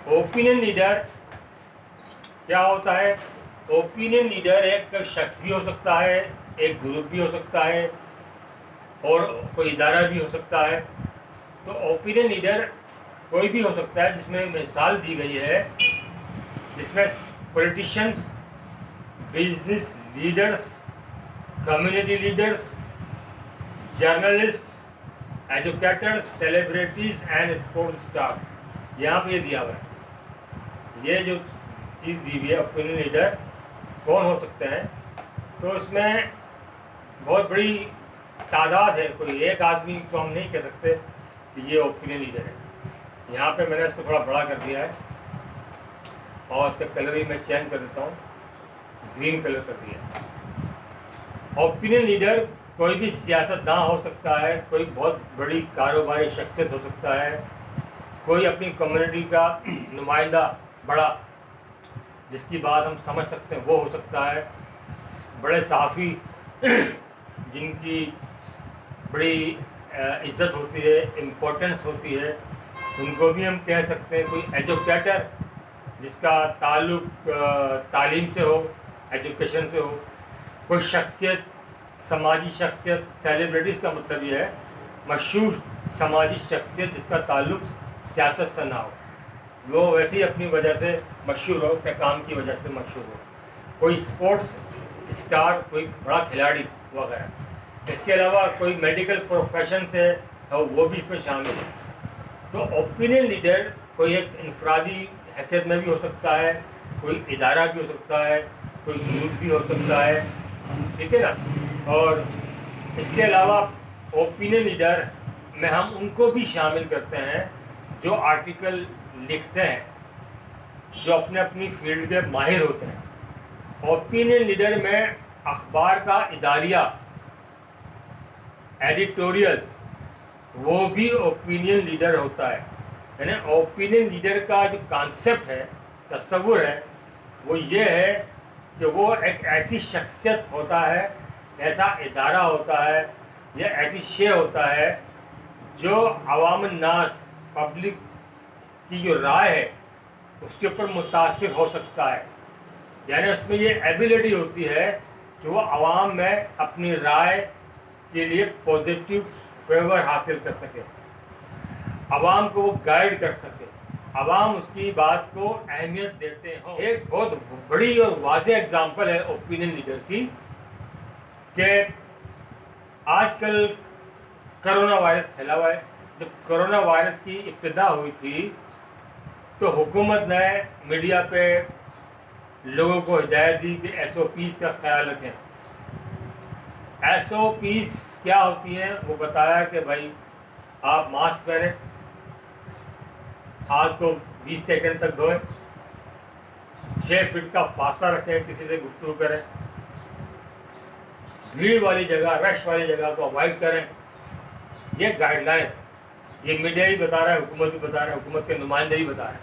Opinion leader क्या होता है? ओपिनियन लीडर एक शख्स भी हो सकता है, एक ग्रुप भी हो सकता है और कोई इदारा भी हो सकता है। तो ओपिनियन लीडर कोई भी हो सकता है, जिसमें मिसाल दी गई है जिसमें politicians, business leaders, community leaders, journalist, educators, celebrities and sports star. यहाँ पे ये दिया हुआ है, ये जो चीज़ दी हुई है ओपिनियन लीडर कौन हो सकते हैं। तो इसमें बहुत बड़ी तादाद है, कोई एक आदमी को हम नहीं कह सकते कि ये ओपिनियन लीडर है। यहाँ पे मैंने इसको थोड़ा बड़ा कर दिया है और इसका कलर भी मैं चेंज कर देता हूँ, ग्रीन कलर कर दिया। ओपिनियन लीडर कोई भी सियासतदान हो सकता है, कोई बहुत बड़ी कारोबारी शख्सियत हो सकता है, कोई अपनी कम्युनिटी का नुमाइंदा बड़ा जिसकी बात हम समझ सकते हैं वो हो सकता है, बड़े सहाफ़ी जिनकी बड़ी इज़्ज़त होती है, इम्पोर्टेंस होती है, उनको भी हम कह सकते हैं। कोई एजुकेटर जिसका ताल्लुक़ तालीम से हो, एजुकेशन से हो, कोई शख्सियत, समाजी शख्सियत, सेलिब्रिटीज़ का मतलब ये है मशहूर समाजी शख्सियत जिसका ताल्लुक़ सियासत से ना हो, वो वैसे ही अपनी वजह से मशहूर हो, अपने काम की वजह से मशहूर हो। कोई स्पोर्ट्स स्टार, कोई बड़ा खिलाड़ी वगैरह। इसके अलावा कोई मेडिकल प्रोफेशन से हो, वो भी इसमें शामिल है। तो ओपिनियन लीडर कोई एक इनफरादी हैसियत में भी हो सकता है, कोई इदारा भी हो सकता है, कोई ग्रुप भी हो सकता है, ठीक है ना। और इसके अलावा ओपिनियन लीडर में हम उनको भी शामिल करते हैं जो आर्टिकल लिखते हैं, जो अपने अपनी फील्ड के माहिर होते हैं। ओपिनियन लीडर में अखबार का इदारिया, एडिटोरियल, वो भी ओपिनियन लीडर होता है। यानी ओपिनियन लीडर का जो कॉन्सेप्ट है, तस्वुर है, वो ये है कि वो एक ऐसी शख्सियत होता है, ऐसा इदारा होता है या ऐसी शे होता है जो अवाम नास, पब्लिक की जो राय है उसके ऊपर मुतासिर हो सकता है। यानी उसमें ये एबिलिटी होती है कि वो आवाम में अपनी राय के लिए पॉजिटिव फेवर हासिल कर सके, आवाम को वो गाइड कर सके, आवाम उसकी बात को अहमियत देते हो। एक बहुत बड़ी और वाज़ेह एग्जांपल है ओपिनियन लीडर की कि आजकल कोरोना वायरस फैला हुआ है। जब कोरोना वायरस की इब्तिदा हुई थी तो हुकूमत ने मीडिया पे लोगों को हिदायत दी कि SOPs का ख्याल रखें। SOPs क्या होती हैं वो बताया कि भाई आप मास्क पहनें, हाथ को 20 सेकंड तक धोएं, 6 फीट का फासला रखें, किसी से गुफ्तगू करें, भीड़ वाली जगह, रश वाली जगह को अवॉइड करें। ये गाइडलाइन ये मीडिया ही बता रहा है, हुकूमत भी बता रहा है, हुकूमत के नुमाइंदे ही बता रहे हैं।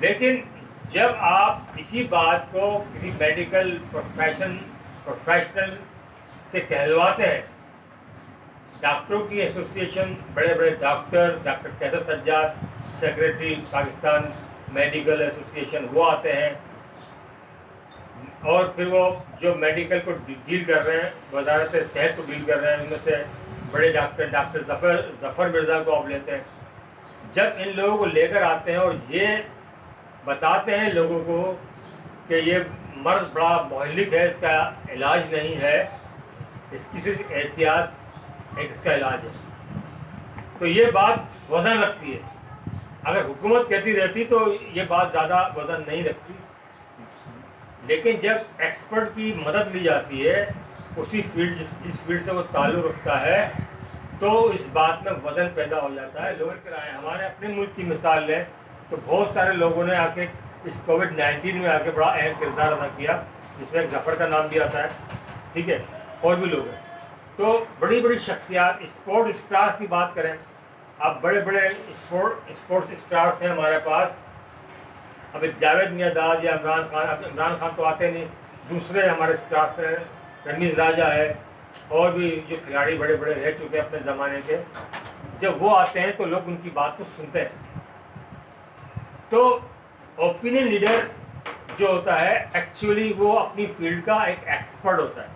लेकिन जब आप इसी बात को किसी मेडिकल प्रोफेशनल से कहलवाते हैं, डॉक्टरों की एसोसिएशन, बड़े बड़े doctor Qaiser Sajjad, secretary Pakistan medical association, वो आते हैं और फिर वो जो मेडिकल को डील कर रहे हैं, वजारत सेहत को डील कर रहे हैं, उनमें से बड़े डॉक्टर जफ़र मिर्ज़ा को आप लेते हैं। जब इन लोगों को लेकर आते हैं और ये बताते हैं लोगों को कि ये मर्ज़ बड़ा मुहल्लिक है, इसका इलाज नहीं है, इसकी सिर्फ एहतियात एक इसका इलाज है, तो ये बात वज़न रखती है। अगर हुकूमत कहती रहती तो ये बात ज़्यादा वज़न नहीं रखती, लेकिन जब एक्सपर्ट की मदद ली जाती है, उसी फील्ड जिस फील्ड से वो ताल्लुक़ रखता है, तो इस बात में वज़न पैदा हो जाता है। लोअर किराए, हमारे अपने मुल्क की मिसाल लें तो बहुत सारे लोगों ने आके इस कोविड-19 में आके बड़ा अहम किरदार अदा किया, जिसमें जफ़र का नाम भी आता है, ठीक है, और भी लोग हैं। तो बड़ी बड़ी शख्सियात, स्पोर्ट्स स्टार्स की बात करें, अब बड़े बड़े स्पोर्ट्स स्टार्स हैं हमारे पास। अब जावेद मियाँदाद या इमरान खान, अब इमरान खान तो आते नहीं, दूसरे हमारे स्टार्स हैं, रमीज़ राजा है, और भी जो खिलाड़ी बड़े बड़े रह चुके हैं अपने ज़माने के, जब वो आते हैं तो लोग उनकी बात को सुनते हैं। تو اوپینین لیڈر جو ہوتا ہے ایکچولی وہ اپنی فیلڈ کا ایک ایکسپرٹ ہوتا ہے،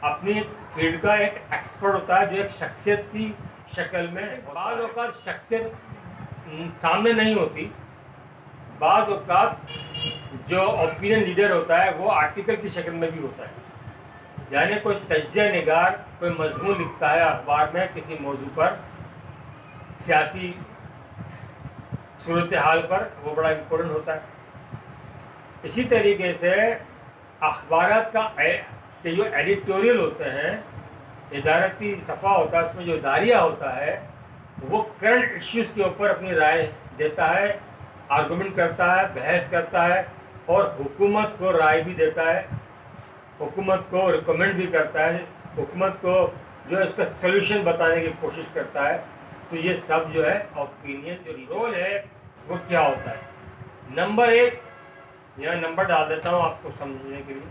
اپنی فیلڈ کا ایک ایکسپرٹ ہوتا ہے جو ایک شخصیت کی شکل میں، بعض اوقات شخصیت سامنے نہیں ہوتی، بعض اوقات جو اوپینین لیڈر ہوتا ہے وہ آرٹیکل کی شکل میں بھی ہوتا ہے، یعنی کوئی تجزیہ نگار کوئی مضمون لکھتا ہے اخبار میں کسی موضوع پر، سیاسی صورتحال پر، وہ بڑا امپورٹنٹ ہوتا ہے۔ اسی طریقے سے اخبارات کا جو ایڈیٹوریل ہوتے ہیں، ادارتی صفحہ ہوتا ہے، اس میں جو اداریہ ہوتا ہے وہ کرنٹ ایشوز کے اوپر اپنی رائے دیتا ہے، آرگومنٹ کرتا ہے، بحث کرتا ہے، اور حکومت کو رائے بھی دیتا ہے، حکومت کو ریکمینڈ بھی کرتا ہے، حکومت کو جو ہے اس کا سلوشن بتانے کی کوشش کرتا ہے۔ تو یہ سب جو ہے اوپینین جو رول ہے وہ کیا ہوتا ہے۔ نمبر 1 یہاں نمبر ڈال دیتا ہوں آپ کو سمجھنے کے لیے۔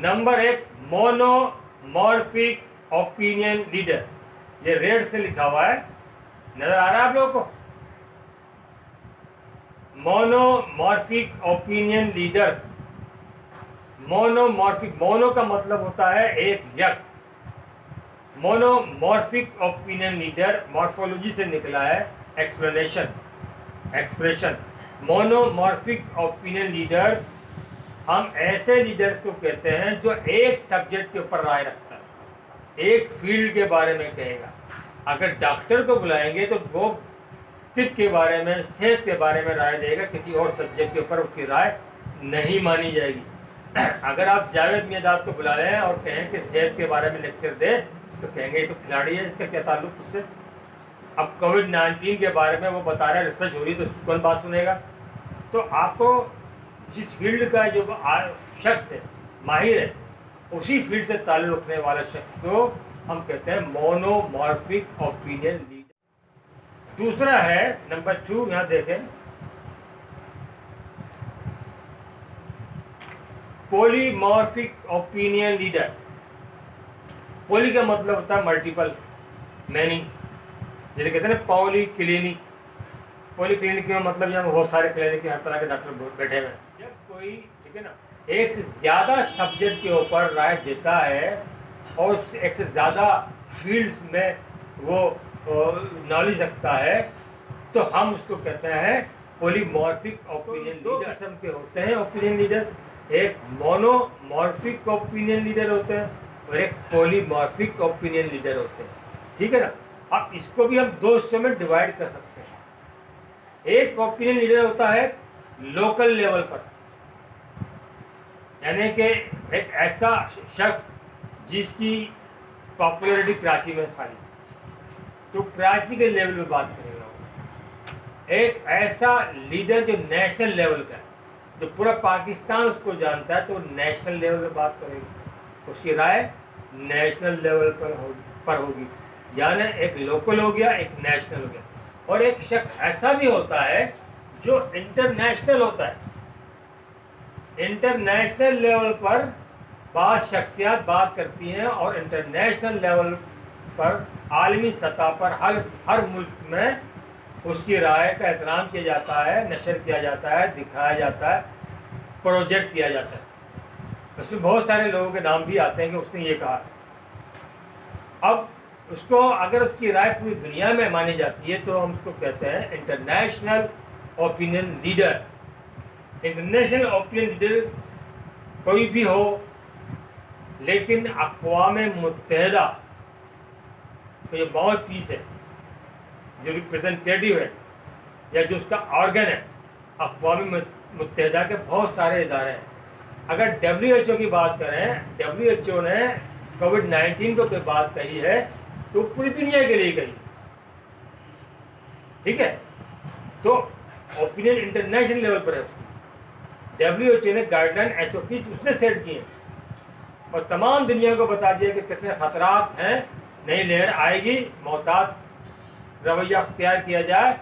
نمبر 1 مونومورفک اوپینین لیڈر، یہ ریڈ سے لکھا ہوا ہے، نظر آ رہا ہے آپ لوگوں کو؟ مونومورفک اوپینین لیڈرز، مونومورفک، مونو کا مطلب ہوتا ہے ایک یک، مونومورفک اوپینین لیڈر مارفولوجی سے نکلا ہے، ایکسپریشن۔ مونومورفک اوپینین لیڈرز، ہم ایسے لیڈرز کو کہتے ہیں جو ایک سبجیکٹ کے اوپر رائے رکھتا ہے، ایک فیلڈ کے بارے میں کہے گا۔ اگر ڈاکٹر کو بلائیں گے تو وہ طب کے بارے میں، صحت کے بارے میں رائے دے گا، کسی اور سبجیکٹ کے اوپر اس کی رائے نہیں مانی جائے گی۔ اگر آپ جاوید میرداد کو بلا رہے ہیں اور کہیں کہ صحت کے بارے میں لیکچر دے تو کہیں گے یہ تو کھلاڑی ہے، اس کا کیا تعلق اس سے؟ اب کووڈ-19 کے بارے میں وہ بتا رہے ہیں، ریسرچ ہو رہی ہے، تو اس کی کون بات سنے گا؟ تو آپ کو جس فیلڈ کا جو شخص ہے، ماہر ہے، اسی فیلڈ سے تعلق رکھنے والا شخص کو ہم کہتے ہیں مونومورفک اوپینین لیڈر۔ دوسرا ہے نمبر 2، یہاں دیکھیں، پولیمورفک اوپینین لیڈر۔ پولی کا مطلب ہوتا ہے ملٹیپل، مینی، جیسے کہتے ہیں نا پولی کلینک۔ پولی کلینک میں مطلب یہاں بہت سارے کلینک کے ہر طرح کے ڈاکٹر بیٹھے ہوئے ہیں۔ جب کوئی ٹھیک ہے نا ایک سے زیادہ سبجیکٹ کے اوپر رائے دیتا ہے اور ایک سے زیادہ فیلڈز میں وہ نالج رکھتا ہے تو ہم اس کو کہتے ہیں پولیمورفک اوپینین لیڈر۔ 2 قسم کے ہوتے ہیں اوپینین لیڈر، ایک مونومورفک اوپینین لیڈر ہوتے ہیں اور ایک پولیمورفک اوپینین لیڈر ہوتے ہیں، ٹھیک ہے نا۔ اب اس کو بھی ہم 2 حصوں میں ڈیوائڈ کر سکتے ہیں۔ ایک اوپینین لیڈر ہوتا ہے لوکل لیول پر، یعنی کہ ایک ایسا شخص جس کی پاپولیرٹی کراچی میں خالی، تو کراچی کے لیول میں بات کرے گا۔ ایک ایسا لیڈر جو نیشنل لیول کا ہے، جو پورا پاکستان اس کو جانتا ہے، تو وہ نیشنل لیول پہ بات کرے گا، اس کی رائے نیشنل لیول پر ہوگی، یعنی ایک لوکل ہو گیا، ایک نیشنل ہو گیا۔ اور ایک شخص ایسا بھی ہوتا ہے جو انٹرنیشنل ہوتا ہے، انٹرنیشنل لیول پر بعض شخصیات بات کرتی ہیں اور انٹرنیشنل لیول پر، عالمی سطح پر ہر ملک میں اس کی رائے کا احترام کیا جاتا ہے، نشر کیا جاتا ہے، دکھایا جاتا ہے، پروجیکٹ کیا جاتا ہے۔ اس میں بہت سارے لوگوں کے نام بھی آتے ہیں کہ اس نے یہ کہا۔ اب اس کو اگر اس کی رائے پوری دنیا میں مانی جاتی ہے تو ہم اس کو کہتے ہیں international opinion leader. International opinion leader کوئی بھی ہو، لیکن اقوام متحدہ جو باؤتھ پیس ہے، جو ریپریزنٹیٹیو ہے یا جو اس کا آرگن ہے، اقوام متحدہ کے بہت سارے ادارے ہیں۔ اگر WHO کی بات کریں، WHO نے کووڈ-19 کو کوئی بات کہی ہے تو پوری دنیا کے لیے کہی، ٹھیک ہے۔ تو اوپینین انٹرنیشنل لیول پر ہے اس کی۔ WHO نے گائیڈ لائن SOPs اس نے سیٹ کیے اور تمام دنیا کو بتا دیا کہ کتنے خطرات ہیں، نئی لہر آئے گی، محتاط رویہ اختیار کیا جائے،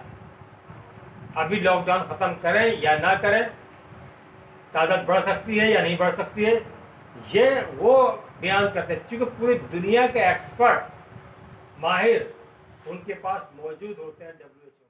ابھی لاک ڈاؤن ختم کریں یا نہ کریں، تعداد بڑھ سکتی ہے یا نہیں بڑھ سکتی ہے، یہ وہ بیان کرتے ہیں، کیونکہ پوری دنیا کے ایکسپرٹ، ماہر، ان کے پاس موجود ہوتے ہیں WHO